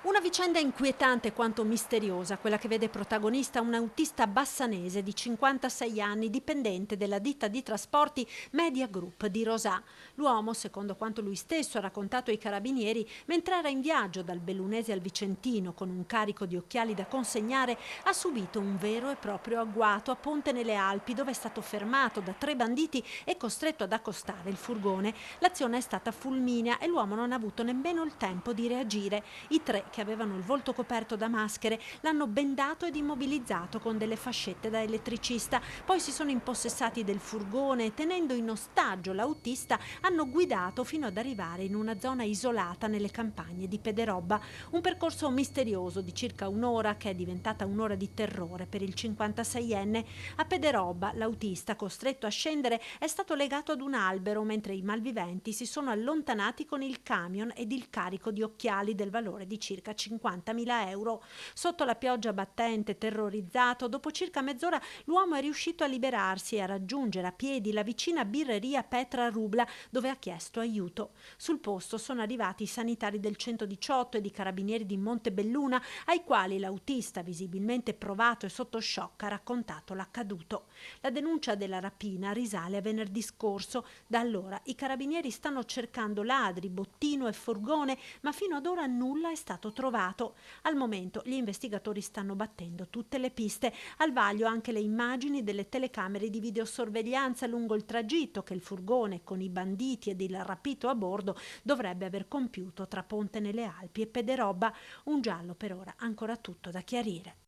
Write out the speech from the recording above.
Una vicenda inquietante quanto misteriosa, quella che vede protagonista un autista bassanese di 56 anni, dipendente della ditta di trasporti Media Group di Rosà. L'uomo, secondo quanto lui stesso ha raccontato ai carabinieri, mentre era in viaggio dal Bellunese al Vicentino con un carico di occhiali da consegnare, ha subito un vero e proprio agguato a Ponte nelle Alpi, dove è stato fermato da 3 banditi e costretto ad accostare il furgone. L'azione è stata fulminea e l'uomo non ha avuto nemmeno il tempo di reagire. I tre, che avevano il volto coperto da maschere, l'hanno bendato ed immobilizzato con delle fascette da elettricista. Poi si sono impossessati del furgone e, tenendo in ostaggio l'autista, hanno guidato fino ad arrivare in una zona isolata nelle campagne di Pederobba. Un percorso misterioso di circa un'ora che è diventata un'ora di terrore per il 56enne. A Pederobba l'autista, costretto a scendere, è stato legato ad un albero mentre i malviventi si sono allontanati con il camion ed il carico di occhiali del valore di circa 50.000 euro. Sotto la pioggia battente, terrorizzato, dopo circa mezz'ora l'uomo è riuscito a liberarsi e a raggiungere a piedi la vicina birreria Petra Rubla, dove ha chiesto aiuto. Sul posto sono arrivati i sanitari del 118 ed i carabinieri di Montebelluna, ai quali l'autista, visibilmente provato e sotto shock, ha raccontato l'accaduto. La denuncia della rapina risale a venerdì scorso. Da allora i carabinieri stanno cercando ladri, bottino e furgone, ma fino ad ora nulla è stato trovato. Al momento gli investigatori stanno battendo tutte le piste, al vaglio anche le immagini delle telecamere di videosorveglianza lungo il tragitto che il furgone con i banditi ed il rapito a bordo dovrebbe aver compiuto tra Ponte nelle Alpi e Pederobba. Un giallo per ora ancora tutto da chiarire.